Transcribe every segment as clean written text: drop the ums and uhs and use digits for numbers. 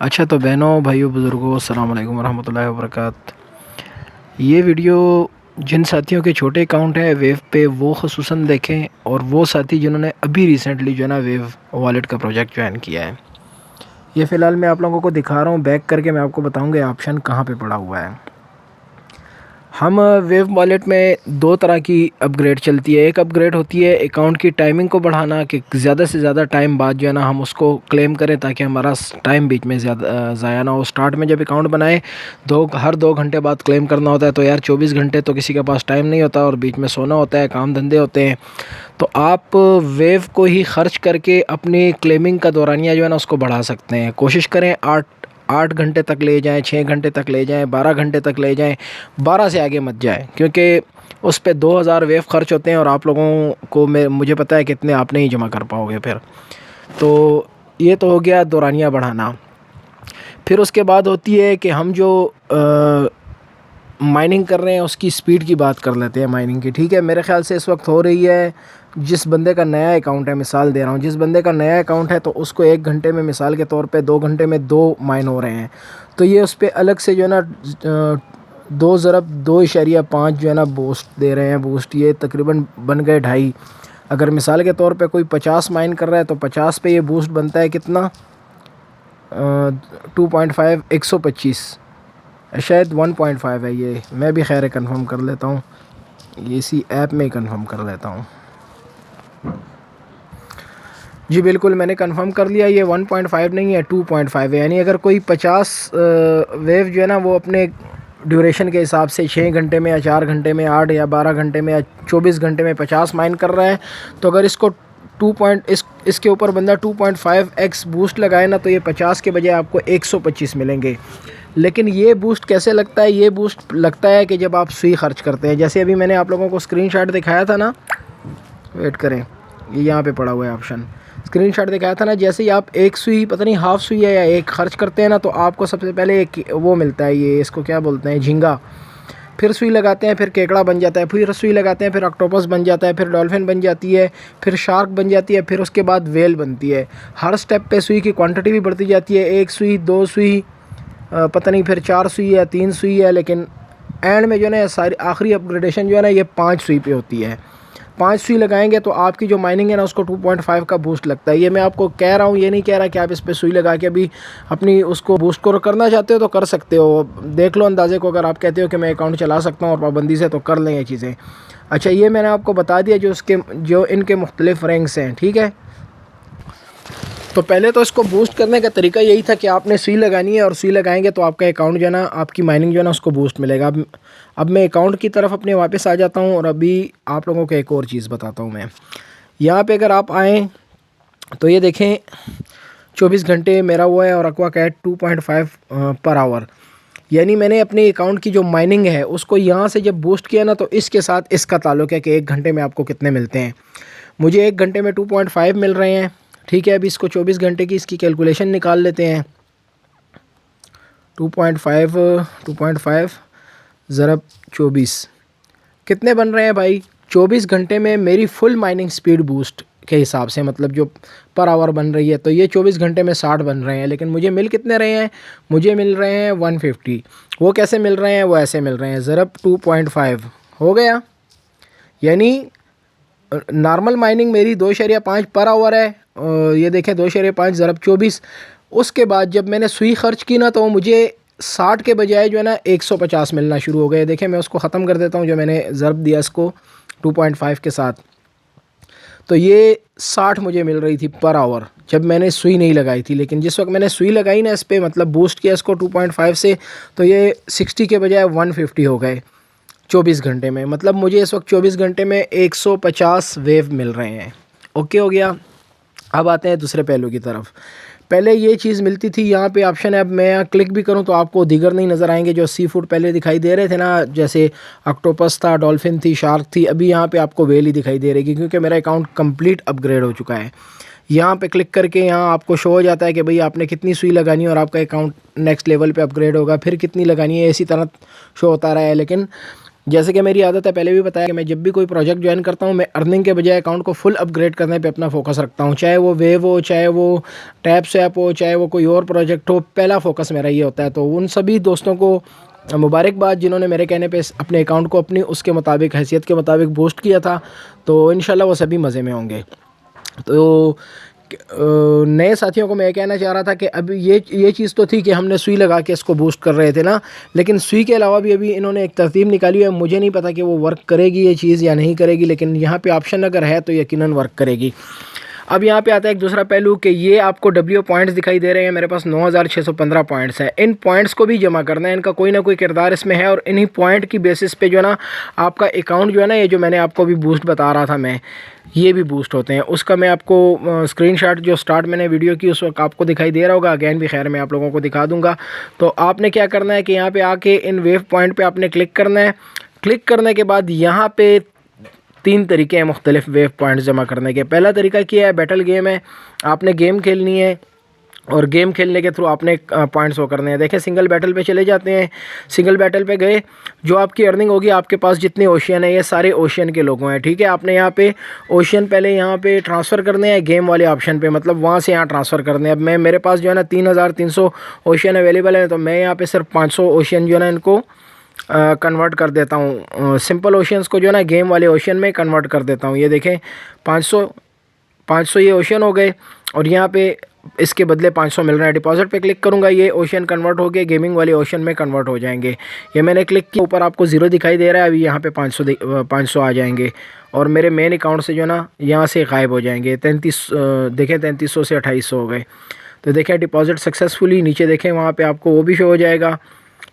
अच्छा तो बहनों भाइयों बुज़ुर्गों अस्सलाम वालेकुम रहमतुल्लाहि व बरकात। ये वीडियो जिन साथियों के छोटे अकाउंट है वेव पे वो ख़ुसूसन देखें, और वो साथी जिन्होंने अभी रिसेंटली जो है ना वेव वॉलेट का प्रोजेक्ट ज्वाइन किया है। ये फ़िलहाल मैं आप लोगों को दिखा रहा हूँ, बैक करके मैं आपको बताऊँगा ऑप्शन कहाँ पे पड़ा हुआ है। हम वेव वॉलेट में दो तरह की अपग्रेड चलती है। एक अपग्रेड होती है अकाउंट की टाइमिंग को बढ़ाना, कि ज़्यादा से ज़्यादा टाइम बाद जो है ना हम उसको क्लेम करें, ताकि हमारा टाइम बीच में ज़्यादा ज़ाया ना हो। स्टार्ट में जब अकाउंट बनाए हर 2 घंटे बाद क्लेम करना होता है, तो यार 24 घंटे तो किसी के पास टाइम नहीं होता और बीच में सोना होता है, काम धंधे होते हैं। तो आप वेव को ही ख़र्च करके अपनी क्लेमिंग का दौरानिया जो है ना उसको बढ़ा सकते हैं। कोशिश करें 8 घंटे तक ले जाएं, 6 घंटे तक ले जाएं, 12 घंटे तक ले जाएं, 12 से आगे मत जाएं, क्योंकि उस पे 2000 वेव खर्च होते हैं और आप लोगों को मुझे पता है कितने आप नहीं जमा कर पाओगे फिर। तो ये तो हो गया दौरानिया बढ़ाना। फिर उसके बाद होती है कि हम जो माइनिंग कर रहे हैं उसकी स्पीड की बात कर लेते हैं माइनिंग की। ठीक है, मेरे ख़्याल से इस वक्त हो रही है, जिस बंदे का नया अकाउंट है, मिसाल दे रहा हूँ, जिस बंदे का नया अकाउंट है तो उसको 1 घंटे में मिसाल के तौर पे 2 घंटे में 2 माइन हो रहे हैं। तो ये उस पर अलग से जो है ना 2.5 जो है ना बूस्ट दे रहे हैं। बूस्ट ये तकरीबन बन गए 2.5। अगर मिसाल के तौर पे कोई 50 माइन कर रहा है तो 50 पे ये बूस्ट बनता है कितना, 2.5 125, शायद 1.5 है ये। मैं भी खैर कंफर्म कर लेता हूँ, ये इसी ऐप में ही कंफर्म कर लेता हूँ। जी बिल्कुल, मैंने कंफर्म कर लिया, ये 1.5 नहीं है 2.5 है। यानी अगर कोई 50 वेव जो है ना वो अपने ड्यूरेशन के हिसाब से 6 घंटे में या 4 घंटे में 8 या 12 घंटे में या 24 घंटे में 50 माइन कर रहा है, तो अगर इसको इसके ऊपर बंदा 2.5x बूस्ट लगाए ना, तो ये 50 के बजाय आपको 125 मिलेंगे। लेकिन ये बूस्ट कैसे लगता है? ये बूस्ट लगता है कि जब आप सुई खर्च करते हैं। जैसे अभी मैंने आप लोगों को स्क्रीनशॉट दिखाया था ना, वेट करें, ये यहाँ पे पड़ा हुआ है ऑप्शन, स्क्रीनशॉट दिखाया था ना। जैसे ही आप एक सुई, पता नहीं हाफ़ सुई है या एक खर्च करते हैं ना, तो आपको सबसे पहले एक वो मिलता है, ये इसको क्या बोलते हैं, झींगा। फिर सुई लगाते हैं, फिर केकड़ा बन जाता है, फिर सुई लगाते हैं, फिर ऑक्टोपस बन जाता है, फिर डॉल्फिन बन जाती है, फिर शार्क बन जाती है, फिर उसके बाद वेल बनती है। हर स्टेप पे सुई की क्वांटिटी भी बढ़ती जाती है, 1 सुई 2 सुई, पता नहीं फिर 4 सुई है, 3 सुई है, लेकिन एंड में जो है ना सारी आखिरी अपग्रेडेशन जो है ना ये 5 सुई पे होती है। 5 सुई लगाएंगे तो आपकी जो माइनिंग है ना उसको 2.5 का बूस्ट लगता है। ये मैं आपको कह रहा हूँ, ये नहीं कह रहा कि आप इस पे सुई लगा के अभी अपनी उसको बूस्ट को करना चाहते हो तो कर सकते हो। देख लो अंदाजे को, अगर आप कहते हो कि मैं अकाउंट चला सकता हूँ और पाबंदी से, तो कर लें ये चीज़ें। अच्छा, ये मैंने आपको बता दिया जो इनके मुख्तलिफ रैंक्स हैं। ठीक है, तो पहले तो इसको बूस्ट करने का तरीका यही था कि आपने सुई लगानी है, और सुई लगाएंगे तो आपका अकाउंट जो है ना, आपकी माइनिंग जो है ना उसको बूस्ट मिलेगा। अब मैं अकाउंट की तरफ अपने वापस आ जाता हूँ, और अभी आप लोगों को एक और चीज़ बताता हूँ मैं। यहाँ पे अगर आप आएँ तो ये देखें 24 घंटे मेरा हुआ है, और एक्वा कैट 2.5 पर आवर। यानी मैंने अपने अकाउंट की जो माइनिंग है उसको यहाँ से जब बूस्ट किया ना, तो इसके साथ इसका ताल्लुक़ है कि 1 घंटे में आपको कितने मिलते हैं। मुझे 1 घंटे में 2.5 मिल रहे हैं। ठीक है, अभी इसको 24 घंटे की इसकी कैलकुलेशन निकाल लेते हैं। 2.5 ज़रब 24 कितने बन रहे हैं भाई? 24 घंटे में मेरी फुल माइनिंग स्पीड बूस्ट के हिसाब से, मतलब जो पर आवर बन रही है, तो ये 24 घंटे में 60 बन रहे हैं। लेकिन मुझे मिल कितने रहे हैं? मुझे मिल रहे हैं 150। वो कैसे मिल रहे हैं? वो ऐसे मिल रहे हैं, ज़रब 2.5 हो गया। यानी नॉर्मल माइनिंग मेरी 2.5 पर आवर है, ये देखें 2.5 ज़रब 24। उसके बाद जब मैंने सुई खर्च की ना, तो मुझे 60 के बजाय जो है ना 150 मिलना शुरू हो गए। देखें, मैं उसको ख़त्म कर देता हूँ जो मैंने ज़रब दिया इसको 2.5 के साथ। तो ये 60 मुझे मिल रही थी पर आवर जब मैंने सुई नहीं लगाई थी। लेकिन जिस वक्त मैंने सुई लगाई ना इस पर, मतलब बूस्ट किया इसको 2.5 से, तो ये 60 के बजाय 150 हो गए 24 घंटे में। मतलब मुझे इस वक्त 24 घंटे में 150 वेव मिल रहे हैं। ओके हो गया। अब आते हैं दूसरे पहलू की तरफ। पहले ये चीज़ मिलती थी, यहाँ पे ऑप्शन है, अब मैं यहाँ क्लिक भी करूँ तो आपको दिगर नहीं नज़र आएंगे। जो सी फूड पहले दिखाई दे रहे थे ना, जैसे ऑक्टोपस था, डॉल्फिन थी, शार्क थी, अभी यहाँ पे आपको वेल ही दिखाई दे रही है, क्योंकि मेरा अकाउंट कंप्लीट अपग्रेड हो चुका है। यहाँ पे क्लिक करके यहाँ आपको शो हो जाता है कि भाई आपने कितनी सुई लगानी है और आपका अकाउंट नेक्स्ट लेवल पे अपग्रेड होगा, फिर कितनी लगानी है, इसी तरह शो होता रहा है। लेकिन जैसे कि मेरी आदत है, पहले भी बताया कि मैं जब भी कोई प्रोजेक्ट ज्वाइन करता हूँ, मैं अर्निंग के बजाय अकाउंट को फुल अपग्रेड करने पे अपना फोकस रखता हूँ। चाहे वो वेव हो, चाहे वो टैप स्वैप हो, चाहे वो कोई और प्रोजेक्ट हो, पहला फोकस मेरा ये होता है। तो उन सभी दोस्तों को मुबारकबाद जिन्होंने मेरे कहने पे अपने अकाउंट को अपनी उसके मुताबिक, हैसियत के मुताबिक बूस्ट किया था। तो इंशाल्लाह वो सभी मज़े में होंगे। तो नए साथियों को मैं कहना चाह रहा था कि अभी ये चीज़ तो थी कि हमने सुई लगा के इसको बूस्ट कर रहे थे ना, लेकिन सुई के अलावा भी अभी इन्होंने एक तरतीब निकाली है। मुझे नहीं पता कि वो वर्क करेगी ये चीज़ या नहीं करेगी, लेकिन यहाँ पे ऑप्शन अगर है तो यकीनन वर्क करेगी। अब यहाँ पे आता है एक दूसरा पहलू कि ये आपको डब्ल्यू पॉइंट्स दिखाई दे रहे हैं। मेरे पास 9615 पॉइंट्स हैं। इन पॉइंट्स को भी जमा करना है, इनका कोई ना कोई किरदार इसमें है, और इन्हीं पॉइंट की बेसिस पे जो है ना आपका अकाउंट जो है ना, ये जो मैंने आपको अभी बूस्ट बता रहा था मैं, ये भी बूस्ट होते हैं। उसका मैं आपको स्क्रीनशॉट जो स्टार्ट मैंने वीडियो की उस वक्त आपको दिखाई दे रहा होगा, अगैन भी खैर मैं आप लोगों को दिखा दूंगा। तो आपने क्या करना है कि यहाँ पे आके इन वेव पॉइंट पे आपने क्लिक करना है। क्लिक करने के बाद यहाँ पे 3 तरीके हैं मुख्तलिफ वेव पॉइंट्स जमा करने के। पहला तरीका क्या है, बैटल गेम है। आपने गेम खेलनी है और गेम खेलने के थ्रू आपने पॉइंट्स वो करने हैं। देखें, सिंगल बैटल पे चले जाते हैं। सिंगल बैटल पे गए, जो आपकी अर्निंग होगी, आपके पास जितने ओशियन है ये सारे ओशियन के लोगों हैं, ठीक है। आपने यहाँ पे ओशियन पहले यहाँ पे ट्रांसफ़र करने हैं गेम वाले ऑप्शन पे, मतलब वहाँ से यहाँ ट्रांसफ़र करने हैं। अब मेरे पास जो है ना 3300 ओशियन अवेलेबल है, तो मैं यहाँ पर सिर्फ 500 ओशियन जो है ना इनको कन्वर्ट कर देता हूँ। सिंपल ओशियंस को जो है ना गेम वाले ओशियन में कन्वर्ट कर देता हूँ। ये देखें 500 ये ओशियन हो गए, और यहाँ पे इसके बदले 500 मिल रहा है। डिपॉजिट पे क्लिक करूँगा, ये ओशियन कन्वर्ट हो गए गेमिंग वाले ओशियन में कन्वर्ट हो जाएंगे। ये मैंने क्लिक किया, ऊपर आपको 0 दिखाई दे रहा है। अभी यहाँ पे 500 आ जाएंगे, और मेरे मेन अकाउंट से जो है ना यहाँ से गायब हो जाएंगे। 3300 से 2800 हो गए। तो देखें डिपॉजिट सक्सेसफुली, नीचे देखें वहाँ पर आपको वो भी शो हो जाएगा।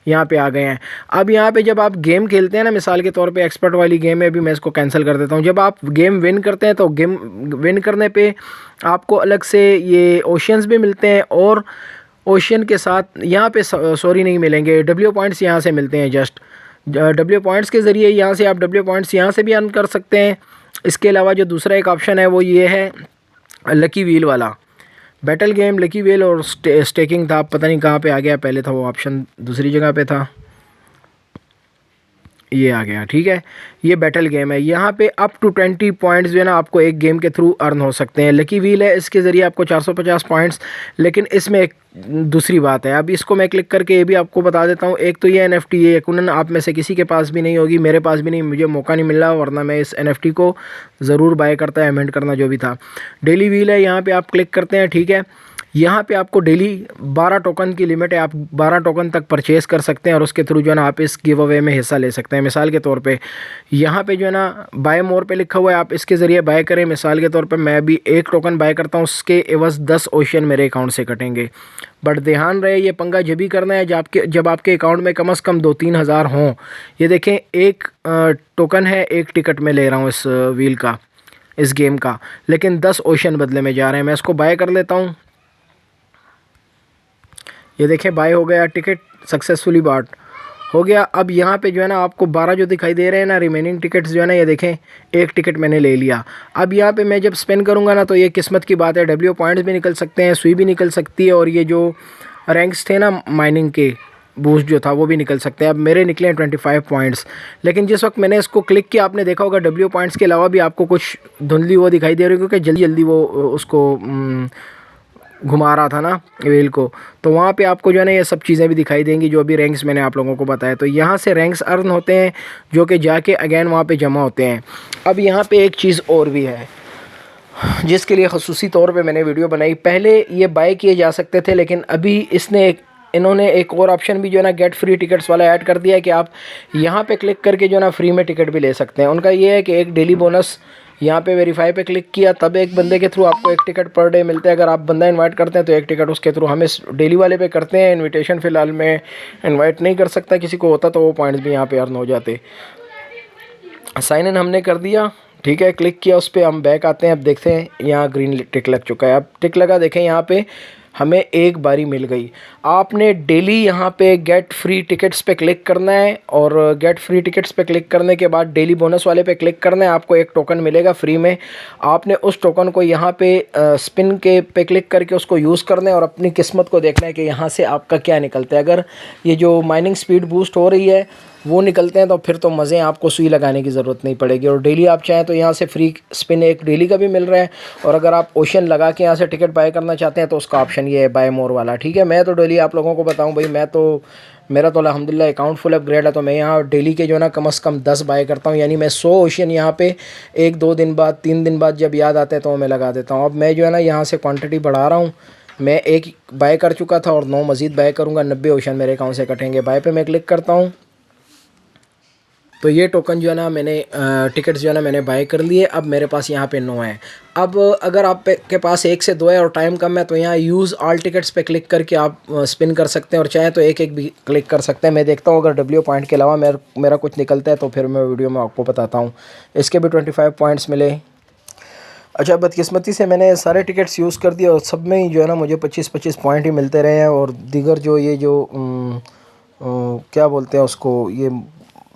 यहाँ पे आ गए हैं। अब यहाँ पे जब आप गेम खेलते हैं ना, मिसाल के तौर पे एक्सपर्ट वाली गेम है, अभी मैं इसको कैंसिल कर देता हूँ। जब आप गेम विन करते हैं तो गेम विन करने पे आपको अलग से ये ओशियंस भी मिलते हैं, और ओशियन के साथ यहाँ पे सॉरी नहीं मिलेंगे, डब्ल्यू पॉइंट्स यहाँ से मिलते हैं। जस्ट डब्ल्यू पॉइंट्स के ज़रिए यहाँ से आप डब्ल्यू पॉइंट्स यहाँ से भी अर्न कर सकते हैं। इसके अलावा जो दूसरा एक ऑप्शन है वो ये है लकी व्हील वाला। बैटल गेम, लकी व्हील और स्टेकिंग था, पता नहीं कहाँ पे आ गया, पहले था वो ऑप्शन दूसरी जगह पे था, ये आ गया, ठीक है। ये बैटल गेम है। यहाँ पे अप टू 20 पॉइंट्स जो है ना आपको एक गेम के थ्रू अर्न हो सकते हैं। लकी व्हील है, इसके ज़रिए आपको 450 पॉइंट्स। लेकिन इसमें एक दूसरी बात है, अब इसको मैं क्लिक करके ये भी आपको बता देता हूँ। एक तो ये NFT, ये यकीनन आप में से किसी के पास भी नहीं होगी, मेरे पास भी नहीं, मुझे मौका नहीं मिल रहा, वरना मैं इस NFT को ज़रूर बाय करता, एमेंट करना जो भी था। डेली व्हील है, यहाँ पर आप क्लिक करते हैं, ठीक है। यहाँ पे आपको डेली 12 टोकन की लिमिट है, आप 12 टोकन तक परचेज़ कर सकते हैं, और उसके थ्रू जो है ना आप इस गिव अवे में हिस्सा ले सकते हैं। मिसाल के तौर पे यहाँ पे जो है ना बाय मोर पे लिखा हुआ है, आप इसके ज़रिए बाय करें। मिसाल के तौर पे मैं अभी 1 टोकन बाय करता हूँ, उसके एवज़ 10 ओशियन मेरे अकाउंट से कटेंगे। बट ध्यान रहे, ये पंगा जब भी करना है जब आपके अकाउंट में कम से कम 2-3 हज़ार हों। ये देखें, एक टोकन है, 1 टिकट में ले रहा हूँ इस व्हील का, इस गेम का, लेकिन 10 ओशियन बदले में जा रहे हैं। मैं इसको बाय कर लेता हूँ। ये देखें बाय हो गया, टिकट सक्सेसफुली बॉट हो गया। अब यहाँ पे जो है ना आपको 12 जो दिखाई दे रहे हैं ना रिमेनिंग टिकट्स जो है ना, ये देखें 1 टिकट मैंने ले लिया। अब यहाँ पे मैं जब स्पेंड करूँगा ना, तो ये किस्मत की बात है, डब्ल्यू पॉइंट्स भी निकल सकते हैं, सुई भी निकल सकती है, और ये जो रैंक्स थे ना माइनिंग के बूस्ट जो था वो भी निकल सकते हैं। अब मेरे निकले हैं 25 पॉइंट्स, लेकिन जिस वक्त मैंने इसको क्लिक किया, आपने देखा होगा डब्ल्यू पॉइंट्स के अलावा भी आपको कुछ धुंधली वो दिखाई दे रही है, क्योंकि जल्दी जल्दी वो उसको घुमा रहा था ना व्हील को। तो वहाँ पे आपको जो है ना ये सब चीज़ें भी दिखाई देंगी जो अभी रैंक्स मैंने आप लोगों को बताया। तो यहाँ से रैंक्स अर्न होते हैं, जो कि जाके अगेन वहाँ पे जमा होते हैं। अब यहाँ पे एक चीज़ और भी है जिसके लिए ख़ुसूसी तौर पे मैंने वीडियो बनाई। पहले ये बाय किए जा सकते थे, लेकिन अभी इन्होंने एक और ऑप्शन भी जो है ना गेट फ्री टिकट्स वाला ऐड कर दिया है कि आप यहाँ पे क्लिक करके जो है ना फ्री में टिकट भी ले सकते हैं। उनका ये है कि एक डेली बोनस, यहाँ पे वेरीफाई पे क्लिक किया तब एक बंदे के थ्रू आपको 1 टिकट पर डे मिलते हैं। अगर आप बंदा इनवाइट करते हैं तो 1 टिकट उसके थ्रू। हम इस डेली वाले पे करते हैं इनविटेशन, फ़िलहाल मैं इनवाइट नहीं कर सकता किसी को, होता तो वो पॉइंट्स भी यहाँ पे अर्न हो जाते। साइन इन हमने कर दिया, ठीक है, क्लिक किया उस पर। हम बैक आते हैं, अब देखते हैं यहाँ ग्रीन टिक लग चुका है। अब टिक लगा, देखें यहाँ पे हमें एक बारी मिल गई। आपने डेली यहाँ पे गेट फ्री टिकट्स पे क्लिक करना है, और गेट फ्री टिकट्स पे क्लिक करने के बाद डेली बोनस वाले पे क्लिक करना है। आपको 1 टोकन मिलेगा फ्री में। आपने उस टोकन को यहाँ पे स्पिन के पे क्लिक करके उसको यूज़ करना है, और अपनी किस्मत को देखना है कि यहाँ से आपका क्या निकलता है। अगर ये जो माइनिंग स्पीड बूस्ट हो रही है वो निकलते हैं तो फिर तो मज़े हैं, आपको सुई लगाने की ज़रूरत नहीं पड़ेगी। और डेली आप चाहें तो यहाँ से फ्री स्पिन एक डेली का भी मिल रहा है, और अगर आप ओशन लगा के यहाँ से टिकट बाय करना चाहते हैं तो उसका ऑप्शन ये है बाय मोर वाला। ठीक है, मैं तो डेली आप लोगों को बताऊँ भाई, मेरा तो अल्हम्दुलिल्लाह अकाउंट फुल अपग्रेड है, तो मैं यहाँ डेली के जो है ना कम से कम 10 बाय करता हूँ। यानी मैं 100 ओशन यहाँ पे 1-2 दिन बाद 3 दिन बाद जब याद आते हैं तो मैं लगा देता हूँ। अब मैं जो है ना यहाँ से क्वांटिटी बढ़ा रहा हूँ। मैं एक बाय कर चुका था और 9 मज़ीद बाय करूँगा, 90 ओशन मेरे अकाउंट से कटेंगे। बाय पे मैं क्लिक करता हूँ तो ये टोकन जो है ना मैंने टिकट्स जो है ना मैंने बाय कर लिए। अब मेरे पास यहाँ पे 9 है। अब अगर आप के पास 1 से 2 है और टाइम कम है तो यहाँ यूज़ ऑल टिकट्स पे क्लिक करके आप स्पिन कर सकते हैं, और चाहे तो एक एक भी क्लिक कर सकते हैं। मैं देखता हूँ अगर डब्ल्यू पॉइंट के अलावा मेरा कुछ निकलता है तो फिर मैं वीडियो में आपको बताता हूँ। इसके भी 25 पॉइंट्स मिले। अच्छा, बदकिस्मती से मैंने सारे टिकट्स यूज़ कर दिए और सब में ही जो है ना मुझे 25-25 पॉइंट ही मिलते रहे हैं, और दीगर जो ये जो क्या बोलते हैं उसको, ये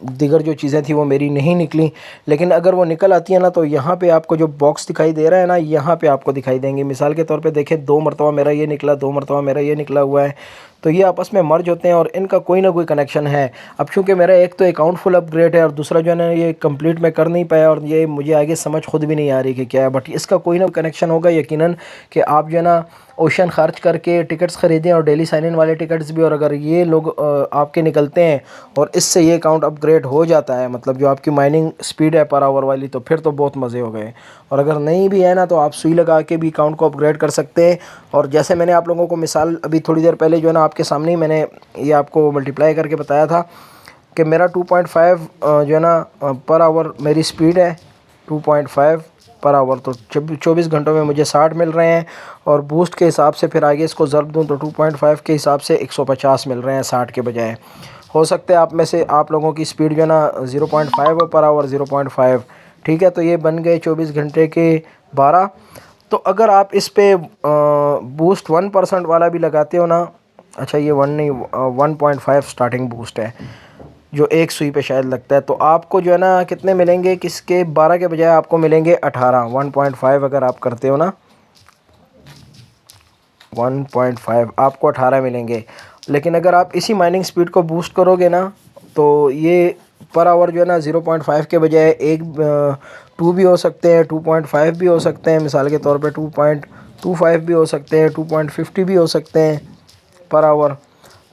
दीगर जो चीज़ें थी वो मेरी नहीं निकली। लेकिन अगर वो निकल आती है ना तो यहाँ पे आपको जो बॉक्स दिखाई दे रहा है ना, यहाँ पे आपको दिखाई देंगे। मिसाल के तौर पे देखें, 2 मरतबा मेरा ये निकला, 2 मरतबा मेरा ये निकला हुआ है, तो ये आपस में मर्ज होते हैं और इनका कोई ना कोई कनेक्शन है। अब चूँकि मेरा एक तो अकाउंट फुल अपग्रेड है और दूसरा जो है ना ये कंप्लीट मैं कर नहीं पाया, और ये मुझे आगे समझ खुद भी नहीं आ रही कि क्या है, बट इसका कोई ना कनेक्शन होगा यकीनन कि आप जो है ना ओशन खर्च करके टिकट्स ख़रीदें और डेली साइन इन वाले टिकट्स भी, और अगर ये लोग आपके निकलते हैं और इससे ये अकाउंट अपग्रेड हो जाता है, मतलब जो आपकी माइनिंग स्पीड है पर आवर वाली, तो फिर तो बहुत मज़े हो गए। और अगर नहीं भी है ना तो आप सुई लगा के भी अकाउंट को अपग्रेड कर सकते हैं। और जैसे मैंने आप लोगों को मिसाल अभी थोड़ी देर पहले जो है ना आपके सामने ही मैंने ये आपको मल्टीप्लाई करके बताया था कि मेरा 2.5 जो है ना पर आवर मेरी स्पीड है, 2.5 पर आवर, तो 24 घंटों में मुझे 60 मिल रहे हैं। और बूस्ट के हिसाब से फिर आगे इसको ज़रब दूँ तो 2.5 के हिसाब से 150 मिल रहे हैं 60 के बजाय। हो सकता है आप में से आप लोगों की स्पीड जो है ना 0.5 पर आवर, 0.5। ठीक है, तो ये बन गए 24 घंटे के 12। तो अगर आप इस पे बूस्ट 1% वाला भी लगाते हो ना, अच्छा ये 1 नहीं 1.5 स्टार्टिंग बूस्ट है जो एक सुई पे शायद लगता है, तो आपको जो है ना कितने मिलेंगे, किसके 12 के बजाय आपको मिलेंगे 18। 1.5 अगर आप करते हो ना, 1.5 आपको 18 मिलेंगे। लेकिन अगर आप इसी माइनिंग स्पीड को बूस्ट करोगे ना तो ये पर आवर जो है ना 0.5 के बजाय 2 भी हो सकते हैं, 2.5 भी हो सकते हैं, मिसाल के तौर पे 2.25 भी हो सकते हैं, 2.50 भी हो सकते हैं पर आवर।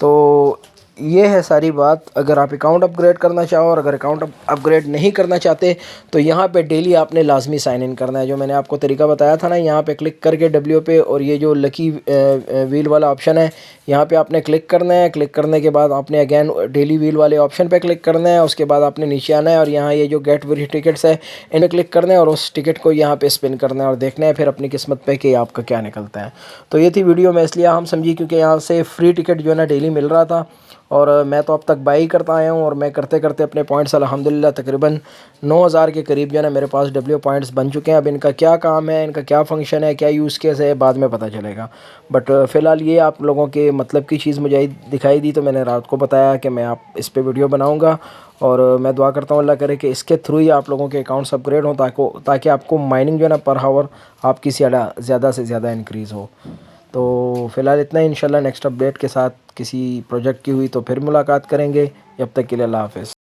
तो ये है सारी बात। अगर आप अकाउंट अपग्रेड करना चाहो, और अगर अकाउंट अपग्रेड नहीं करना चाहते तो यहाँ पे डेली आपने लाजमी साइन इन करना है। जो मैंने आपको तरीका बताया था ना, यहाँ पे क्लिक करके डब्ल्यू पे, और ये जो लकी व्हील वाला ऑप्शन है यहाँ पे आपने क्लिक करना है। क्लिक करने के बाद आपने अगेन डेली व्हील वाले ऑप्शन पे क्लिक करना है। उसके बाद आपने नीचे आना है और यहाँ ये जो गेट फ्री टिकट्स है इन पर क्लिक करना है, और उस टिकट को यहाँ पे स्पिन करना है और देखना है फिर अपनी किस्मत पे कि आपका क्या निकलता है। तो ये थी वीडियो, मैं इसलिए हम समझी क्योंकि यहाँ से फ्री टिकट जो है ना डेली मिल रहा था, और मैं तो अब तक बाई करता आया हूँ, और मैं करते करते अपने पॉइंट्स अल्हम्दुलिल्लाह तकरीबन 9000 के करीब जो है ना मेरे पास डब्ल्यू पॉइंट्स बन चुके हैं। अब इनका क्या काम है, इनका क्या फ़ंक्शन है, क्या यूज़ केस है, बाद में पता चलेगा। बट फ़िलहाल ये आप लोगों के मतलब की चीज़ मुझे दिखाई दी तो मैंने रात को बताया कि मैं आप इस पर वीडियो बनाऊँगा। और मैं दुआ करता हूँ अल्लाह करे कि इसके थ्रू ही आप लोगों के अकाउंट्स अपग्रेड हों, ताकि आपको माइनिंग जो है ना पर हावर आपकी ज़्यादा से ज़्यादा इंक्रीज़ हो। तो फ़िलहाल इतना ही, इंशाल्लाह नेक्स्ट अपडेट के साथ किसी प्रोजेक्ट की हुई तो फिर मुलाकात करेंगे। जब तक के लिए अल्लाह हाफ़िज़।